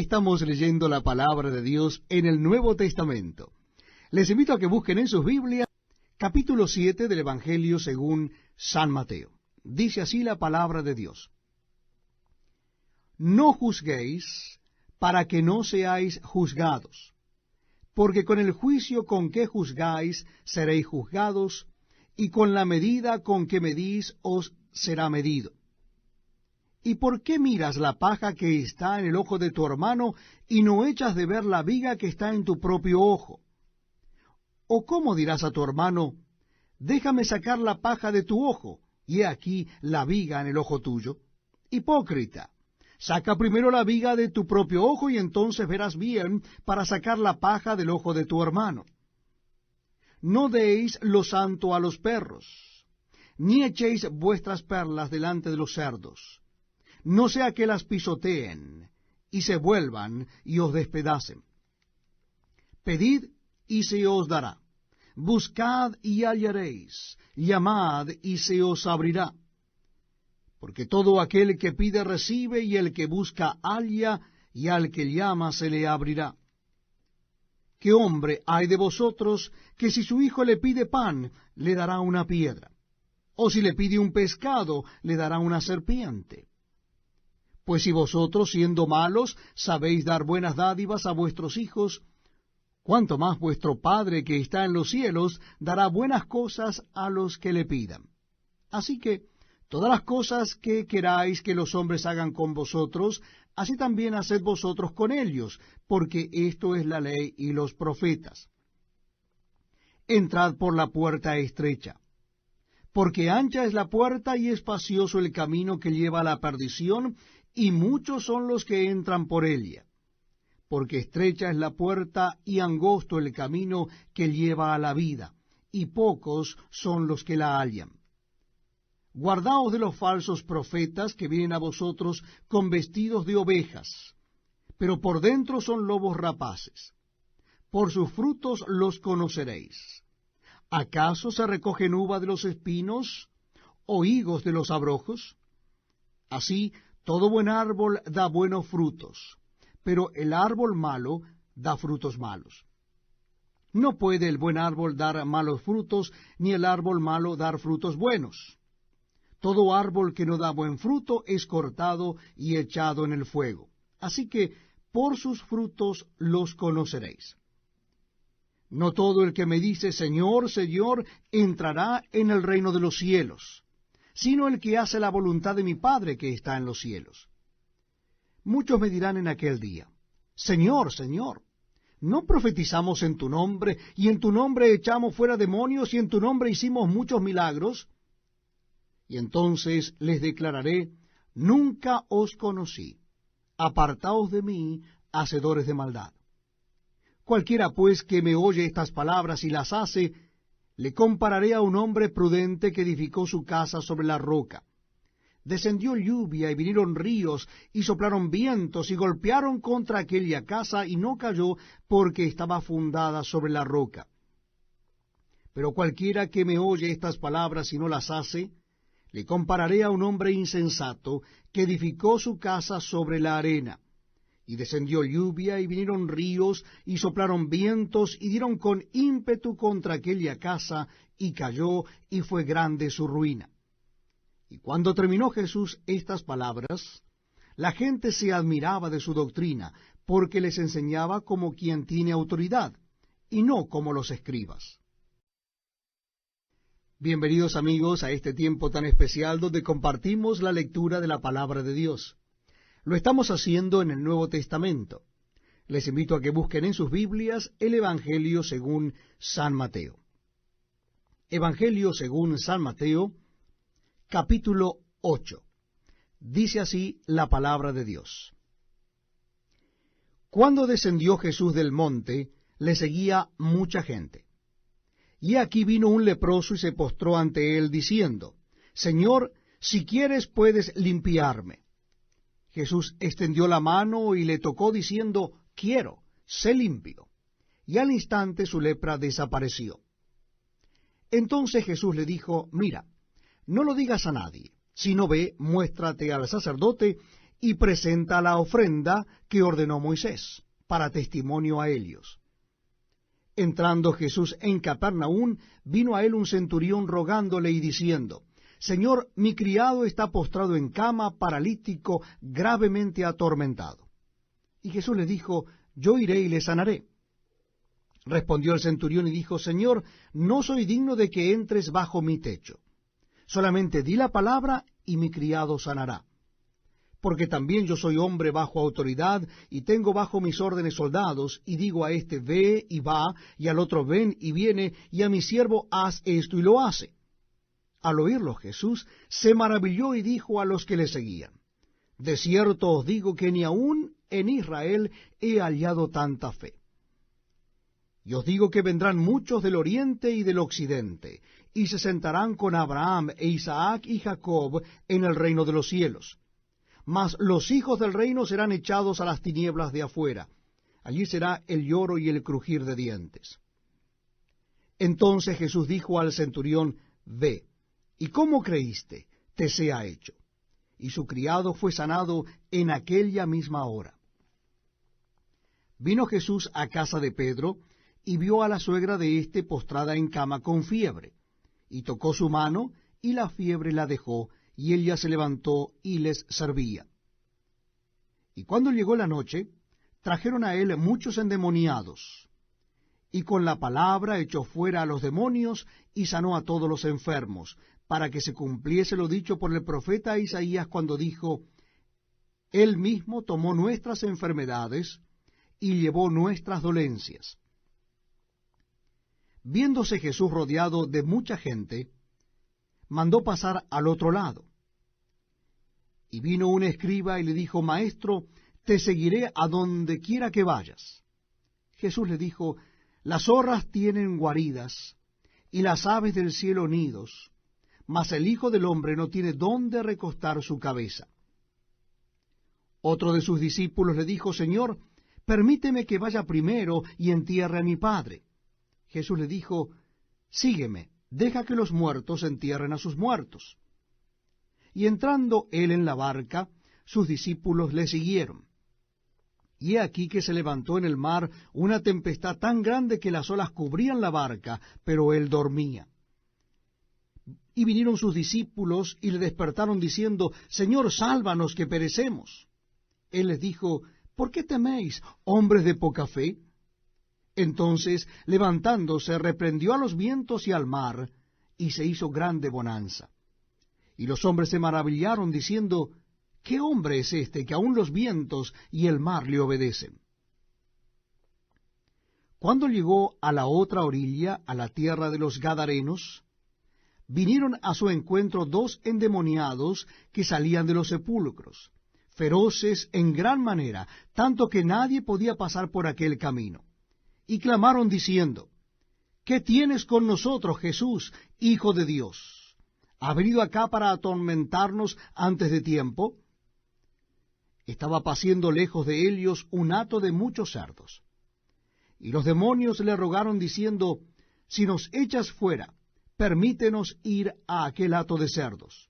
Estamos leyendo la palabra de Dios en el Nuevo Testamento. Les invito a que busquen en sus Biblias capítulo 7 del Evangelio según San Mateo. Dice así la palabra de Dios. No juzguéis para que no seáis juzgados, porque con el juicio con que juzgáis seréis juzgados, y con la medida con que medís os será medido. ¿Y por qué miras la paja que está en el ojo de tu hermano, y no echas de ver la viga que está en tu propio ojo? ¿O cómo dirás a tu hermano, déjame sacar la paja de tu ojo, y he aquí la viga en el ojo tuyo? Hipócrita, saca primero la viga de tu propio ojo, y entonces verás bien para sacar la paja del ojo de tu hermano. No deis lo santo a los perros, ni echéis vuestras perlas delante de los cerdos, no sea que las pisoteen, y se vuelvan y os despedacen. Pedid, y se os dará. Buscad, y hallaréis. Llamad, y se os abrirá. Porque todo aquel que pide recibe, y el que busca halla, y al que llama se le abrirá. ¿Qué hombre hay de vosotros que si su hijo le pide pan, le dará una piedra? O si le pide un pescado, le dará una serpiente? Pues si vosotros, siendo malos, sabéis dar buenas dádivas a vuestros hijos, cuánto más vuestro Padre que está en los cielos dará buenas cosas a los que le pidan. Así que todas las cosas que queráis que los hombres hagan con vosotros, así también haced vosotros con ellos, porque esto es la ley y los profetas. Entrad por la puerta estrecha, porque ancha es la puerta y espacioso el camino que lleva a la perdición, y muchos son los que entran por ella. Porque estrecha es la puerta y angosto el camino que lleva a la vida, y pocos son los que la hallan. Guardaos de los falsos profetas que vienen a vosotros con vestidos de ovejas, pero por dentro son lobos rapaces. Por sus frutos los conoceréis. ¿Acaso se recogen uva de los espinos, o higos de los abrojos? Así, todo buen árbol da buenos frutos, pero el árbol malo da frutos malos. No puede el buen árbol dar malos frutos, ni el árbol malo dar frutos buenos. Todo árbol que no da buen fruto es cortado y echado en el fuego. Así que por sus frutos los conoceréis. No todo el que me dice, Señor, Señor, entrará en el reino de los cielos, sino el que hace la voluntad de mi Padre que está en los cielos. Muchos me dirán en aquel día, Señor, Señor, ¿no profetizamos en tu nombre, y en tu nombre echamos fuera demonios, y en tu nombre hicimos muchos milagros? Y entonces les declararé, nunca os conocí, apartaos de mí, hacedores de maldad. Cualquiera pues que me oye estas palabras y las hace, le compararé a un hombre prudente que edificó su casa sobre la roca. Descendió lluvia y vinieron ríos y soplaron vientos y golpearon contra aquella casa y no cayó porque estaba fundada sobre la roca. Pero cualquiera que me oye estas palabras y no las hace, le compararé a un hombre insensato que edificó su casa sobre la arena. Y descendió lluvia, y vinieron ríos, y soplaron vientos, y dieron con ímpetu contra aquella casa, y cayó, y fue grande su ruina. Y cuando terminó Jesús estas palabras, la gente se admiraba de su doctrina, porque les enseñaba como quien tiene autoridad, y no como los escribas. Bienvenidos amigos a este tiempo tan especial donde compartimos la lectura de la palabra de Dios. Lo estamos haciendo en el Nuevo Testamento. Les invito a que busquen en sus Biblias el Evangelio según San Mateo. Evangelio según San Mateo, capítulo 8. Dice así la palabra de Dios. Cuando descendió Jesús del monte, le seguía mucha gente. Y aquí vino un leproso y se postró ante él, diciendo, Señor, si quieres puedes limpiarme. Jesús extendió la mano y le tocó, diciendo, quiero, sé limpio. Y al instante su lepra desapareció. Entonces Jesús le dijo, mira, no lo digas a nadie, sino ve, muéstrate al sacerdote y presenta la ofrenda que ordenó Moisés, para testimonio a ellos. Entrando Jesús en Capernaum, vino a él un centurión rogándole y diciendo, Señor, mi criado está postrado en cama, paralítico, gravemente atormentado. Y Jesús le dijo, yo iré y le sanaré. Respondió el centurión y dijo, Señor, no soy digno de que entres bajo mi techo. Solamente di la palabra y mi criado sanará. Porque también yo soy hombre bajo autoridad, y tengo bajo mis órdenes soldados, y digo a este, ve y va, y al otro, ven y viene, y a mi siervo, haz esto, y lo hace. Al oírlo Jesús se maravilló y dijo a los que le seguían, de cierto os digo que ni aun en Israel he hallado tanta fe. Y os digo que vendrán muchos del oriente y del occidente, y se sentarán con Abraham e Isaac y Jacob en el reino de los cielos. Mas los hijos del reino serán echados a las tinieblas de afuera. Allí será el lloro y el crujir de dientes. Entonces Jesús dijo al centurión, ve, ¿y cómo creíste? Te sea hecho. Y su criado fue sanado en aquella misma hora. Vino Jesús a casa de Pedro, y vio a la suegra de éste postrada en cama con fiebre, y tocó su mano, y la fiebre la dejó, y ella se levantó y les servía. Y cuando llegó la noche, trajeron a él muchos endemoniados, y con la palabra echó fuera a los demonios, y sanó a todos los enfermos, para que se cumpliese lo dicho por el profeta Isaías cuando dijo, Él mismo tomó nuestras enfermedades, y llevó nuestras dolencias. Viéndose Jesús rodeado de mucha gente, mandó pasar al otro lado. Y vino un escriba y le dijo, Maestro, te seguiré a donde quiera que vayas. Jesús le dijo, las zorras tienen guaridas, y las aves del cielo nidos, mas el Hijo del Hombre no tiene dónde recostar su cabeza. Otro de sus discípulos le dijo, Señor, permíteme que vaya primero y entierre a mi padre. Jesús le dijo, sígueme, deja que los muertos entierren a sus muertos. Y entrando él en la barca, sus discípulos le siguieron. Y he aquí que se levantó en el mar una tempestad tan grande que las olas cubrían la barca, pero él dormía. Y vinieron sus discípulos y le despertaron diciendo, Señor, sálvanos que perecemos. Él les dijo, ¿por qué teméis, hombres de poca fe? Entonces, levantándose, reprendió a los vientos y al mar, y se hizo grande bonanza. Y los hombres se maravillaron, diciendo, ¿qué hombre es este que aun los vientos y el mar le obedecen? Cuando llegó a la otra orilla, a la tierra de los Gadarenos, vinieron a su encuentro dos endemoniados que salían de los sepulcros, feroces en gran manera, tanto que nadie podía pasar por aquel camino. Y clamaron diciendo, ¿qué tienes con nosotros, Jesús, Hijo de Dios? ¿Has venido acá para atormentarnos antes de tiempo? Estaba paciendo lejos de ellos un hato de muchos cerdos. Y los demonios le rogaron diciendo, si nos echas fuera, permítenos ir a aquel hato de cerdos.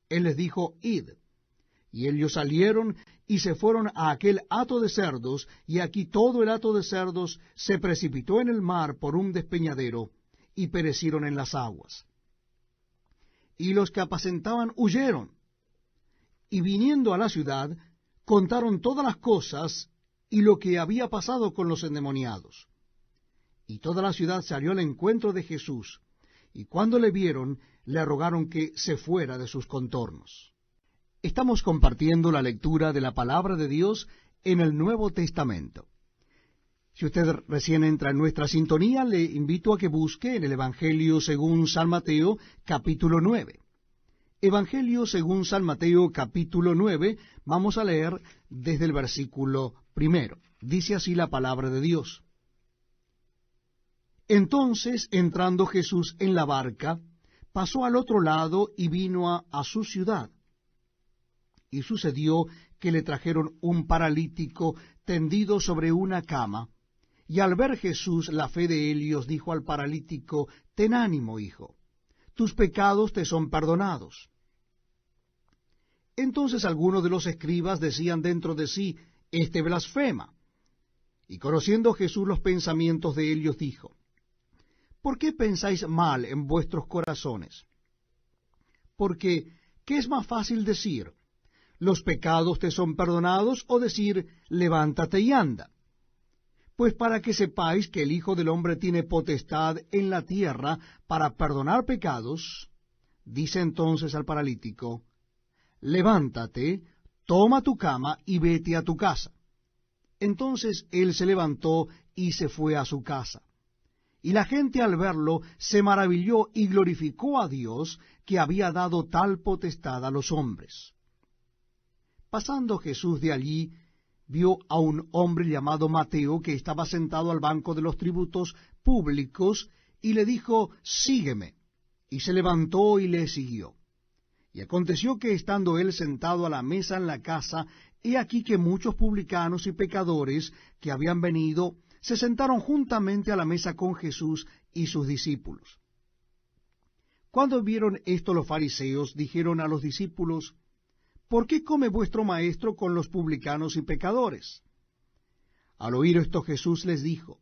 Él les dijo, id. Y ellos salieron y se fueron a aquel hato de cerdos, y aquí todo el hato de cerdos se precipitó en el mar por un despeñadero, y perecieron en las aguas. Y los que apacentaban huyeron, y viniendo a la ciudad, contaron todas las cosas y lo que había pasado con los endemoniados. Y toda la ciudad salió al encuentro de Jesús, y cuando le vieron, le rogaron que se fuera de sus contornos. Estamos compartiendo la lectura de la palabra de Dios en el Nuevo Testamento. Si usted recién entra en nuestra sintonía, le invito a que busque en el Evangelio según San Mateo, capítulo 9. Evangelio según San Mateo, capítulo 9, vamos a leer desde el versículo 1. Dice así la palabra de Dios. Entonces, entrando Jesús en la barca, pasó al otro lado y vino a su ciudad. Y sucedió que le trajeron un paralítico tendido sobre una cama, y al ver Jesús la fe de ellos, dijo al paralítico, ten ánimo, hijo, tus pecados te son perdonados. Entonces algunos de los escribas decían dentro de sí, este blasfema. Y conociendo Jesús los pensamientos de ellos, dijo, ¿por qué pensáis mal en vuestros corazones? Porque, ¿qué es más fácil decir? ¿Los pecados te son perdonados? O decir, levántate y anda. Pues para que sepáis que el Hijo del Hombre tiene potestad en la tierra para perdonar pecados, dice entonces al paralítico, levántate, toma tu cama y vete a tu casa. Entonces él se levantó y se fue a su casa. Y la gente al verlo se maravilló y glorificó a Dios que había dado tal potestad a los hombres. Pasando Jesús de allí, vio a un hombre llamado Mateo que estaba sentado al banco de los tributos públicos y le dijo, sígueme. Y se levantó y le siguió. Y aconteció que estando él sentado a la mesa en la casa, he aquí que muchos publicanos y pecadores que habían venido se sentaron juntamente a la mesa con Jesús y sus discípulos. Cuando vieron esto los fariseos, dijeron a los discípulos, ¿por qué come vuestro maestro con los publicanos y pecadores? Al oír esto Jesús les dijo,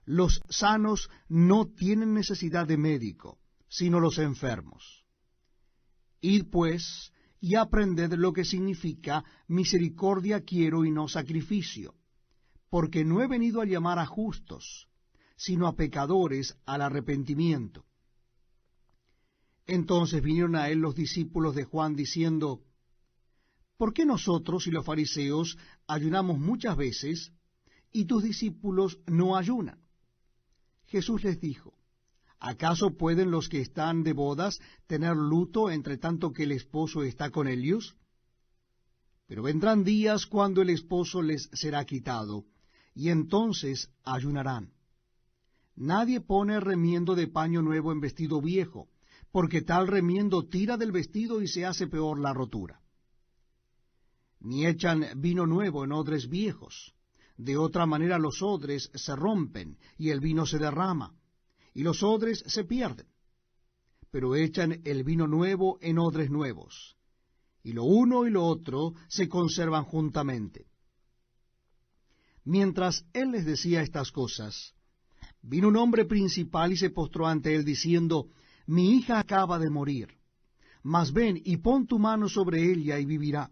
los sanos no tienen necesidad de médico, sino los enfermos. Id pues, y aprended lo que significa misericordia quiero y no sacrificio, porque no he venido a llamar a justos, sino a pecadores al arrepentimiento. Entonces vinieron a él los discípulos de Juan diciendo, ¿por qué nosotros y los fariseos ayunamos muchas veces, y tus discípulos no ayunan? Jesús les dijo, ¿acaso pueden los que están de bodas tener luto entre tanto que el esposo está con ellos? Pero vendrán días cuando el esposo les será quitado, y entonces ayunarán. Nadie pone remiendo de paño nuevo en vestido viejo, porque tal remiendo tira del vestido y se hace peor la rotura. Ni echan vino nuevo en odres viejos, de otra manera los odres se rompen, y el vino se derrama, y los odres se pierden. Pero echan el vino nuevo en odres nuevos, y lo uno y lo otro se conservan juntamente. Mientras él les decía estas cosas, vino un hombre principal y se postró ante él, diciendo, mi hija acaba de morir, mas ven y pon tu mano sobre ella y vivirá.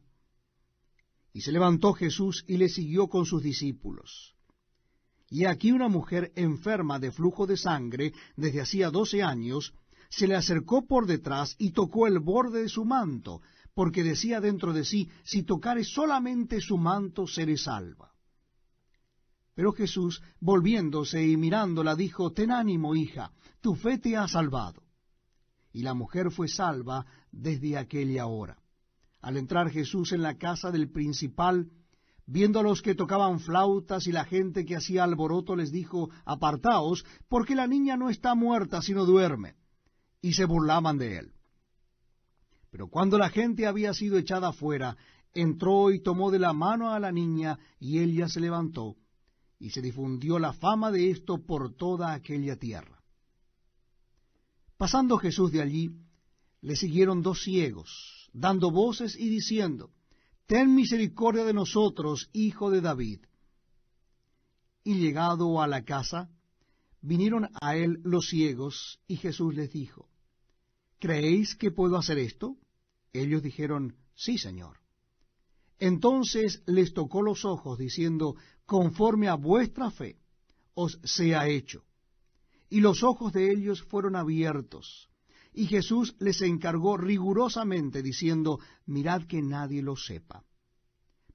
Y se levantó Jesús y le siguió con sus discípulos. Y aquí una mujer enferma de flujo de sangre desde hacía 12 años, se le acercó por detrás y tocó el borde de su manto, porque decía dentro de sí, si tocare solamente su manto, seré salva. Pero Jesús, volviéndose y mirándola, dijo, ten ánimo, hija, tu fe te ha salvado. Y la mujer fue salva desde aquella hora. Al entrar Jesús en la casa del principal, viendo a los que tocaban flautas y la gente que hacía alboroto, les dijo, apartaos, porque la niña no está muerta, sino duerme. Y se burlaban de él. Pero cuando la gente había sido echada fuera, entró y tomó de la mano a la niña, y ella se levantó, y se difundió la fama de esto por toda aquella tierra. Pasando Jesús de allí, le siguieron 2 ciegos, dando voces y diciendo, ten misericordia de nosotros, hijo de David. Y llegado a la casa, vinieron a él los ciegos, y Jesús les dijo, ¿creéis que puedo hacer esto? Ellos dijeron, sí, Señor. Entonces les tocó los ojos, diciendo, conforme a vuestra fe os sea hecho. Y los ojos de ellos fueron abiertos. Y Jesús les encargó rigurosamente, diciendo, mirad que nadie lo sepa.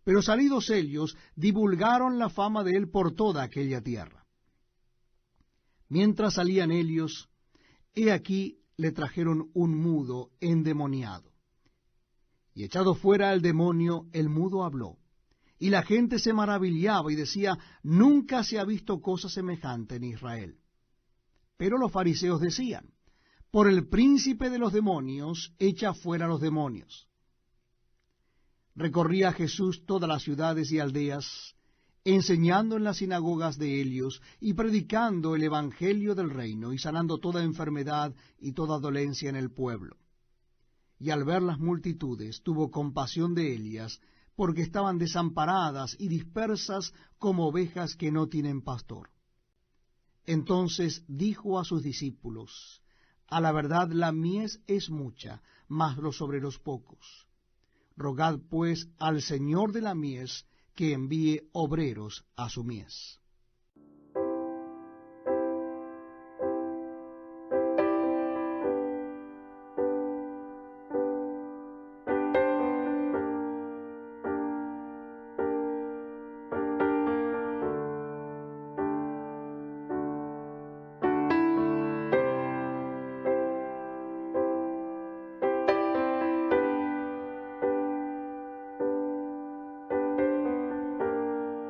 Pero salidos ellos, divulgaron la fama de él por toda aquella tierra. Mientras salían ellos, he aquí le trajeron un mudo endemoniado. Y echado fuera el demonio, el mudo habló. Y la gente se maravillaba y decía, nunca se ha visto cosa semejante en Israel. Pero los fariseos decían, por el príncipe de los demonios, echa fuera los demonios. Recorría Jesús todas las ciudades y aldeas, enseñando en las sinagogas de ellos, y predicando el evangelio del reino, y sanando toda enfermedad y toda dolencia en el pueblo. y al ver las multitudes tuvo compasión de ellas, porque estaban desamparadas y dispersas como ovejas que no tienen pastor. Entonces dijo a sus discípulos: A la verdad la mies es mucha, mas los obreros pocos. Rogad pues al Señor de la mies que envíe obreros a su mies.